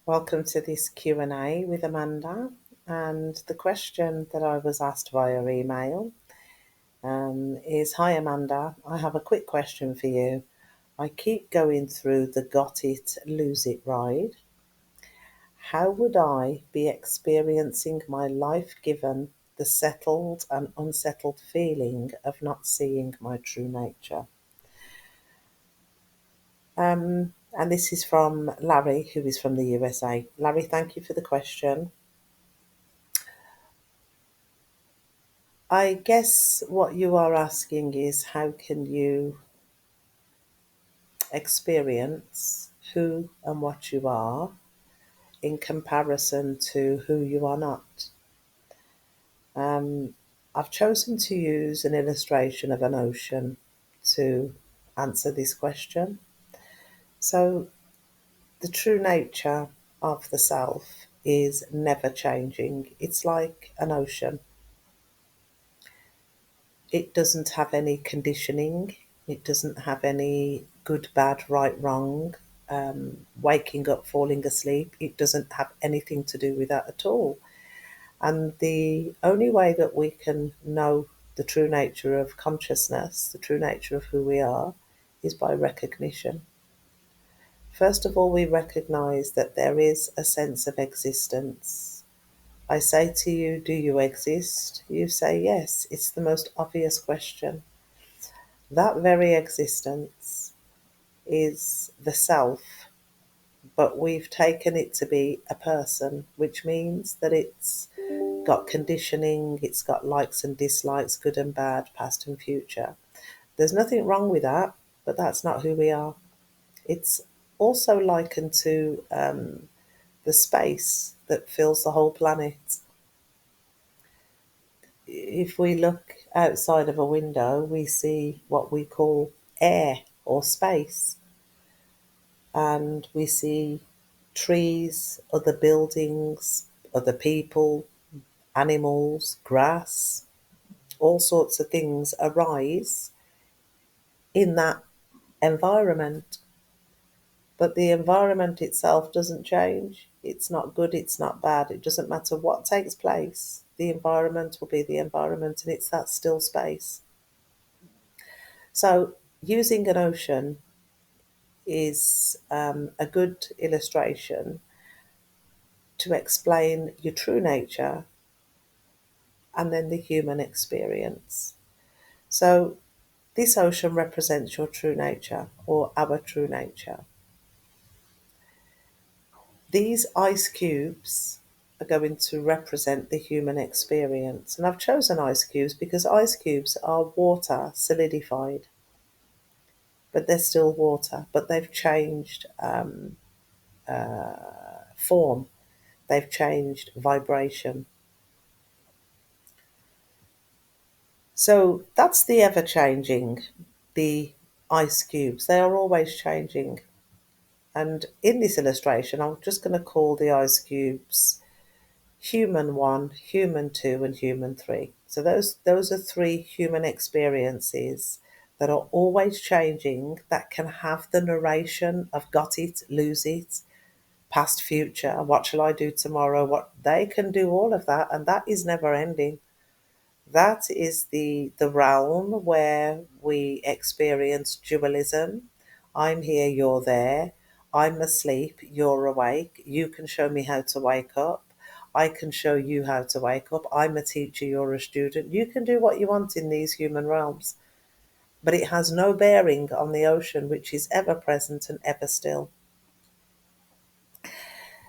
Welcome to this Q&A with Amanda. And the question that I was asked via email is, Hi Amanda, I have a quick question for you. I keep going through the got it, lose it ride. How would I be experiencing my life given the settled and unsettled feeling of not seeing my true nature? And this is from Larry, who is from the USA. Larry, thank you for the question. I guess what you are asking is how can you experience who and what you are in comparison to who you are not? Um, I've chosen to use an illustration of an ocean to answer this question. So, the true nature of the self is never changing. It's like an ocean. It doesn't have any conditioning. It doesn't have any good, bad, right, wrong, waking up, falling asleep. It doesn't have anything to do with that at all. And the only way that we can know the true nature of consciousness, the true nature of who we are, is by recognition. First of all, we recognize that there is a sense of existence. I say to you, do you exist? You say yes. It's the most obvious question. That very existence is the self, but we've taken it to be a person, which means that it's got conditioning, it's got likes and dislikes, good and bad, past and future. There's nothing wrong with that, but that's not who we are. It's also likened to the space that fills the whole planet. If we look outside of a window, we see what we call air or space, and we see trees, other buildings, other people, animals, grass, all sorts of things arise in that environment. But the environment itself doesn't change. It's not good, it's not bad. It doesn't matter what takes place. The environment will be the environment, and it's that still space. So, using an ocean is a good illustration to explain your true nature and then the human experience. So, this ocean represents your true nature or our true nature. These ice cubes are going to represent the human experience. And I've chosen ice cubes because ice cubes are water solidified, but they're still water, but they've changed form, they've changed vibration. So that's the ever changing, the ice cubes. They are always changing. And in this illustration, I'm just going to call the ice cubes human one, human two, and human three. So those are three human experiences that are always changing, that can have the narration of got it, lose it, past, future, what shall I do tomorrow, what they can do all of that, and that is never ending. That is the realm where we experience dualism. I'm here, you're there. I'm asleep, you're awake. You can show me how to wake up. I can show you how to wake up. I'm a teacher, you're a student. You can do what you want in these human realms, but it has no bearing on the ocean, which is ever present and ever still.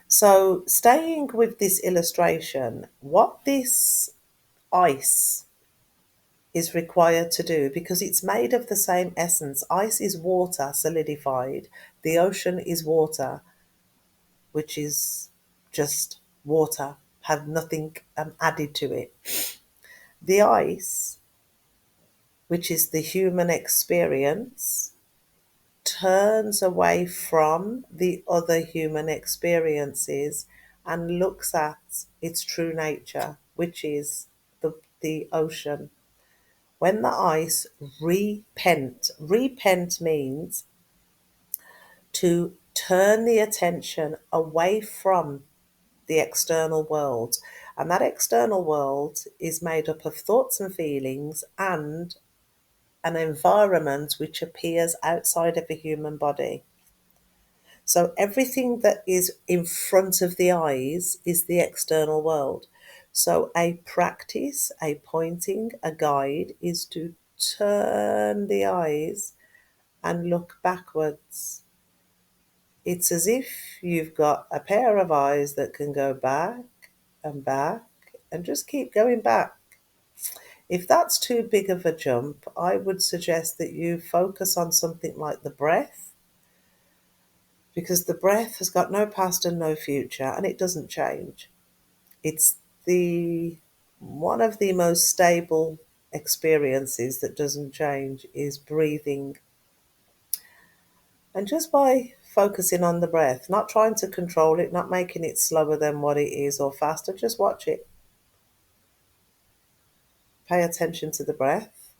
So, staying with this illustration, what this ice is required to do, because it's made of the same essence. Ice is water solidified. The ocean is water, which is just water, have nothing added to it. The ice, which is the human experience, turns away from the other human experiences and looks at its true nature, which is the ocean. When the ice repent means to turn the attention away from the external world. And that external world is made up of thoughts and feelings and an environment which appears outside of a human body. So everything that is in front of the eyes is the external world. So a practice, a pointing, a guide is to turn the eyes and look backwards. It's as if you've got a pair of eyes that can go back and back and just keep going back. If that's too big of a jump, I would suggest that you focus on something like the breath, because the breath has got no past and no future and it doesn't change. It's the one of the most stable experiences that doesn't change is breathing. And just by focusing on the breath, not trying to control it, not making it slower than what it is or faster, just watch it. Pay attention to the breath,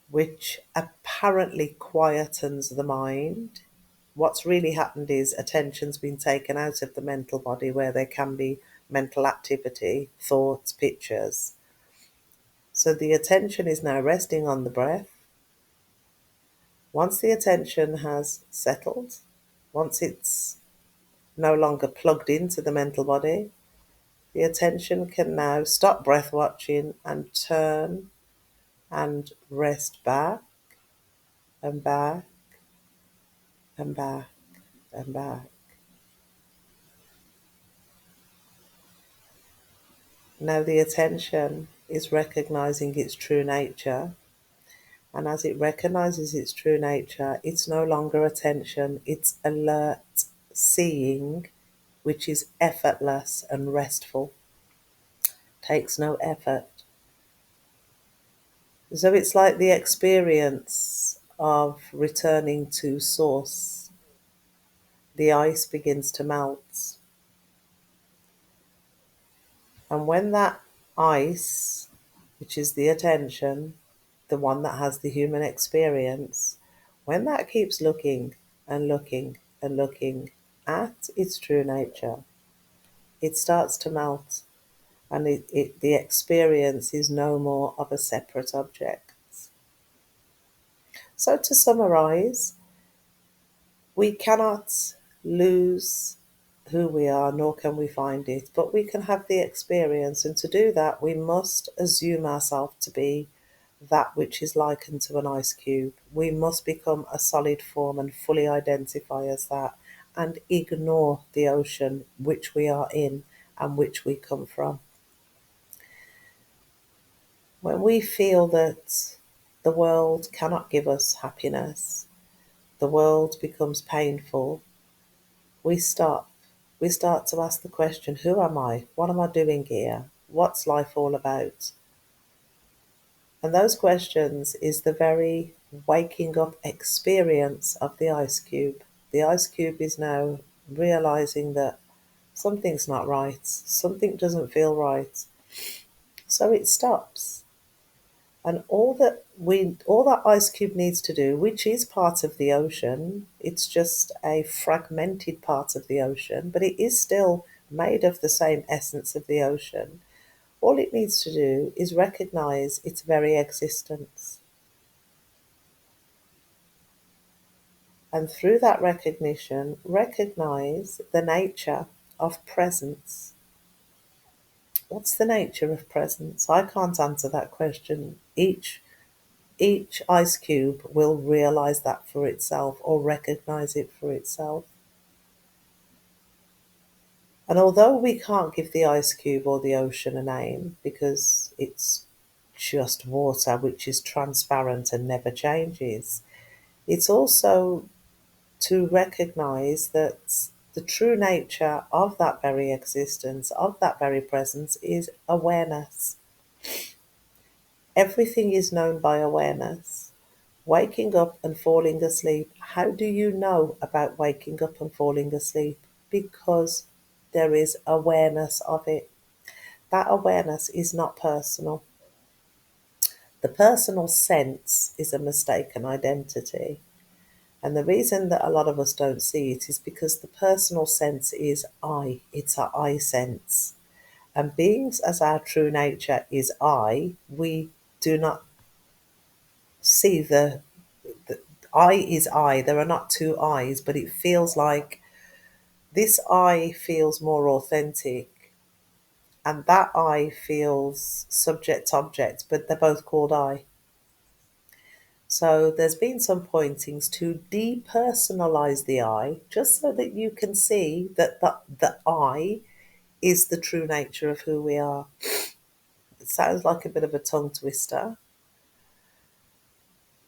which apparently quietens the mind. What's really happened is attention's been taken out of the mental body where there can be mental activity, thoughts, pictures. So the attention is now resting on the breath. Once the attention has settled, once it's no longer plugged into the mental body, the attention can now stop breath watching and turn and rest back and back and back and back. Now the attention is recognizing its true nature, and as it recognizes its true nature, it's no longer attention, it's alert seeing, which is effortless and restful, takes no effort. So it's like the experience of returning to source. The ice begins to melt. And when that ice, which is the attention, the one that has the human experience, when that keeps looking and looking and looking at its true nature, it starts to melt, and the experience is no more of a separate object. So to summarize, we cannot lose who we are, nor can we find it, but we can have the experience. And to do that, we must assume ourselves to be that which is likened to an ice cube. We must become a solid form and fully identify as that and ignore the ocean which we are in and which we come from. When we feel that the world cannot give us happiness, the world becomes painful, we stop. We start to ask the question, who am I? What am I doing here? What's life all about? And those questions is the very waking up experience of the ice cube. The ice cube is now realizing that something's not right, something doesn't feel right. So it stops. And all that ice cube needs to do, which is part of the ocean, it's just a fragmented part of the ocean, but it is still made of the same essence of the ocean. All it needs to do is recognize its very existence. And through that recognition, recognize the nature of presence. What's the nature of presence? I can't answer that question. Each ice cube will realize that for itself or recognize it for itself. And although we can't give the ice cube or the ocean a name because it's just water which is transparent and never changes, it's also to recognize that the true nature of that very existence, of that very presence, is awareness. Everything is known by awareness. Waking up and falling asleep. How do you know about waking up and falling asleep? Because there is awareness of it. That awareness is not personal. The personal sense is a mistaken identity. And the reason that a lot of us don't see it is because the personal sense is I. It's our I sense. And beings as our true nature is I, we do not see the I is I. There are not two I's, but it feels like this I feels more authentic and that I feels subject object, but they're both called I. So there's been some pointings to depersonalize the I, just so that you can see that the I is the true nature of who we are. It sounds like a bit of a tongue twister,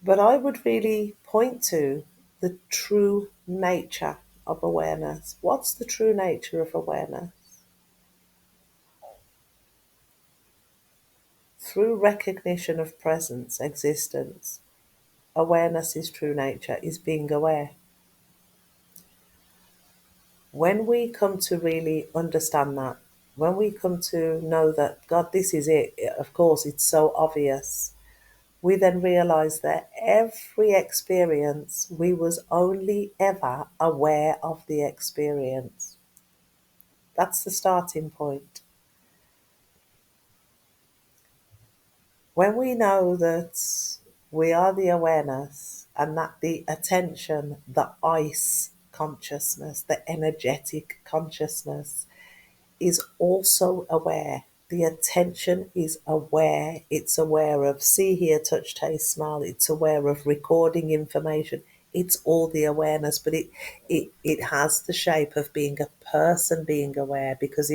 but I would really point to the true nature of awareness. What's the true nature of awareness? Through recognition of presence, existence, awareness is true nature, is being aware. When we come to really understand that, when we come to know that, God, this is it, of course, it's so obvious, we then realize that every experience, we was only ever aware of the experience. That's the starting point. When we know that we are the awareness and that the attention, the ice consciousness, the energetic consciousness is also aware. The attention is aware. It's aware of see, hear, touch, taste, smell. It's aware of recording information. It's all the awareness, but it has the shape of being a person being aware because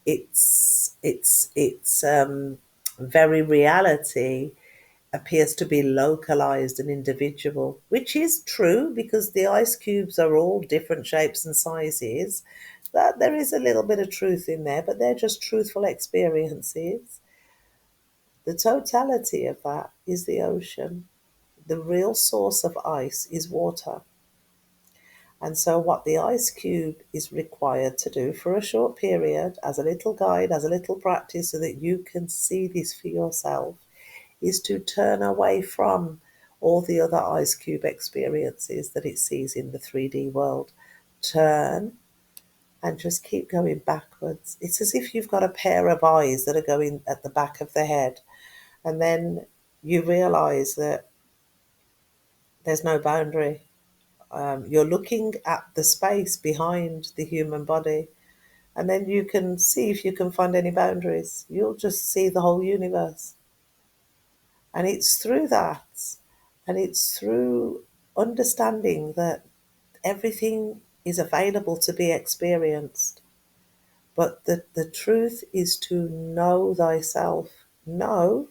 it's very reality appears to be localized and individual, which is true because the ice cubes are all different shapes and sizes. That there is a little bit of truth in there, but they're just truthful experiences. The totality of that is the ocean. The real source of ice is water. And so, what the ice cube is required to do for a short period, as a little guide, as a little practice, so that you can see this for yourself, is to turn away from all the other ice cube experiences that it sees in the 3D world. Turn and just keep going backwards. It's as if you've got a pair of eyes that are going at the back of the head, and then you realize that there's no boundary. You're looking at the space behind the human body, and then you can see if you can find any boundaries. You'll just see the whole universe. And it's through that, and it's through understanding that everything is available to be experienced. But the truth is to know thyself. Know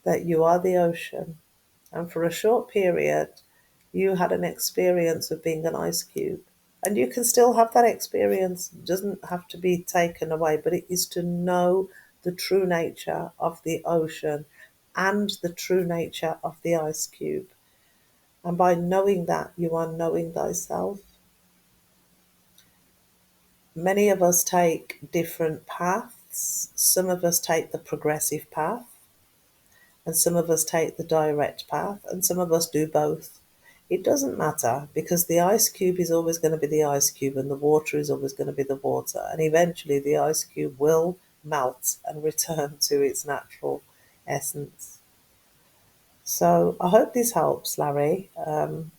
that you are the ocean. And for a short period, you had an experience of being an ice cube. And you can still have that experience. It doesn't have to be taken away, but it is to know the true nature of the ocean and the true nature of the ice cube. And by knowing that, you are knowing thyself. Many of us take different paths. Some of us take the progressive path, and some of us take the direct path, and some of us do both. It doesn't matter because the ice cube is always going to be the ice cube, and the water is always going to be the water. And eventually, the ice cube will melt and return to its natural essence. So I hope this helps, Larry. The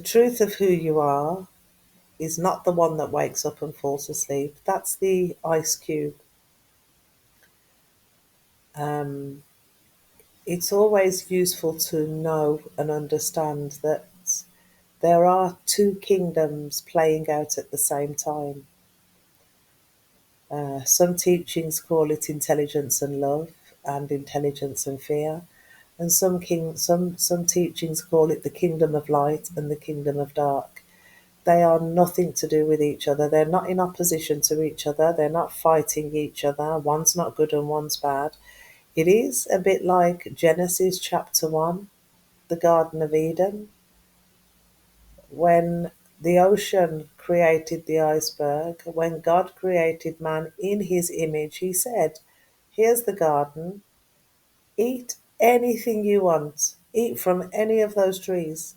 truth of who you are is not the one that wakes up and falls asleep. That's the ice cube. Um, it's always useful to know and understand that there are two kingdoms playing out at the same time. Some teachings call it intelligence and love, and intelligence and fear, and some teachings call it the kingdom of light and the kingdom of dark. They are nothing to do with each other. They're not in opposition to each other. They're not fighting each other. One's not good and one's bad. It is a bit like Genesis chapter 1, the Garden of Eden, when the ocean created the iceberg, when God created man in his image, he said, here's the garden, eat anything you want. Eat from any of those trees.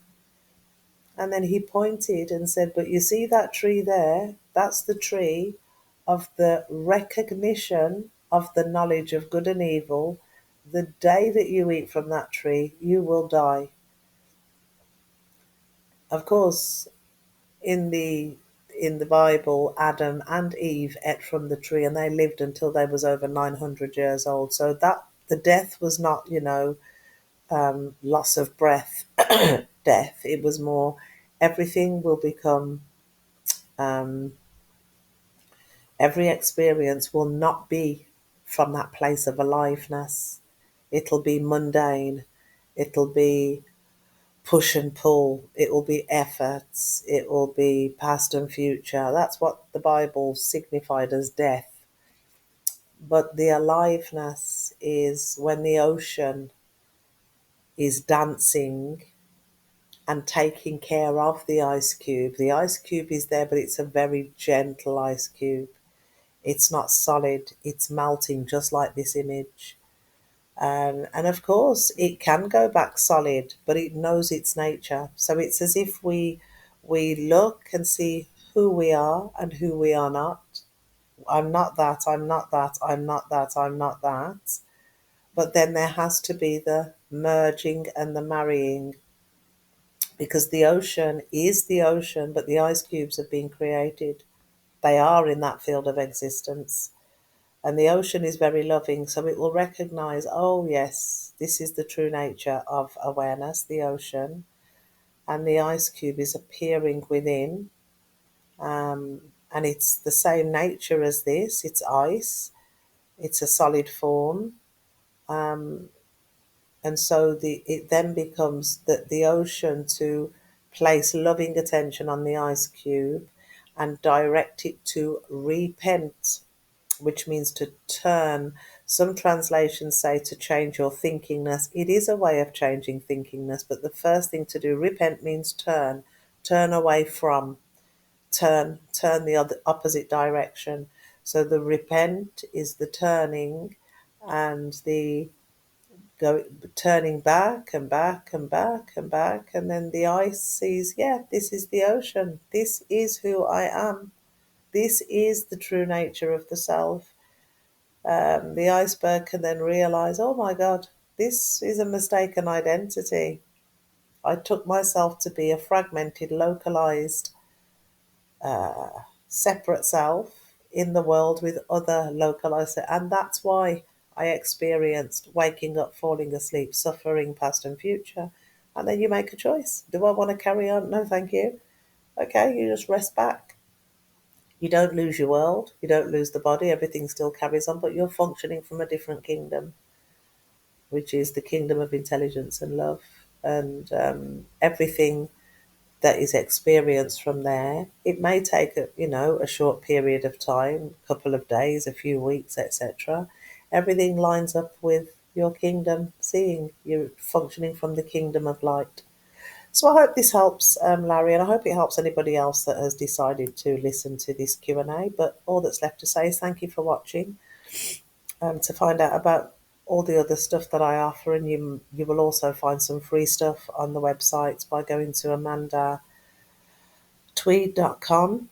And then he pointed and said, but you see that tree there? That's the tree of the recognition of the knowledge of good and evil. The day that you eat from that tree, you will die. Of course, in the in the Bible, Adam and Eve ate from the tree and they lived until they was over 900 years old. So that the death was not, loss of breath, death. It was more everything will become, um, every experience will not be from that place of aliveness. It'll be mundane. It'll be push and pull. It will be efforts. It will be past and future. That's what the Bible signified as death. But the aliveness is when the ocean is dancing and taking care of the ice cube. The ice cube is there, but it's a very gentle ice cube. It's not solid, it's melting just like this image. And of course, it can go back solid, but it knows its nature. So it's as if we look and see who we are and who we are not. I'm not that, I'm not that, I'm not that, I'm not that. But then there has to be the merging and the marrying because the ocean is the ocean, but the ice cubes have been created. They are in that field of existence. And the ocean is very loving, so it will recognize, oh, yes, this is the true nature of awareness, the ocean. And the ice cube is appearing within. And it's the same nature as this, it's ice, it's a solid form. Um, and so it then becomes that the ocean to place loving attention on the ice cube and direct it to repent, which means to turn. Some translations say to change your thinkingness. It is a way of changing thinkingness, but the first thing to do, repent means turn away from, turn the other opposite direction. So the repent is the turning, and the go turning back and back and back and back, and then the ice sees, yeah, this is the ocean. This is who I am. This is the true nature of the self. The iceberg can then realize, oh my God, this is a mistaken identity. I took myself to be a fragmented, localized, separate self in the world with other localized, and that's why I experienced waking up, falling asleep, suffering, past and future. And then you make a choice. Do I want to carry on? No, thank you. Okay, you just rest back. You don't lose your world. You don't lose the body. Everything still carries on, but you're functioning from a different kingdom, which is the kingdom of intelligence and love. And everything that is experienced from there, it may take a short period of time, a couple of days, a few weeks, etc. Everything lines up with your kingdom seeing. You're functioning from the kingdom of light. So I hope this helps, Larry, and I hope it helps anybody else that has decided to listen to this Q&A. But all that's left to say is thank you for watching. To find out about all the other stuff that I offer, and you will also find some free stuff on the website by going to amandatweed.com.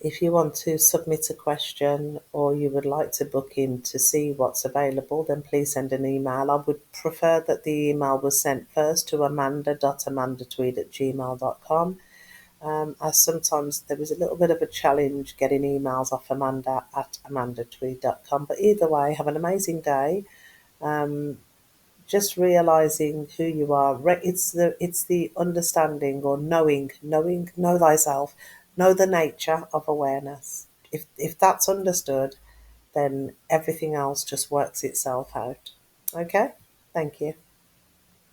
If you want to submit a question or you would like to book in to see what's available, then please send an email. I would prefer that the email was sent first to amanda.amandatweed@gmail.com. As sometimes there was a little bit of a challenge getting emails off Amanda at amandatweed.com. But either way, have an amazing day. Um, just realizing who you are. It's the understanding or know thyself, know the nature of awareness. If that's understood, then everything else just works itself out. Okay? Thank you.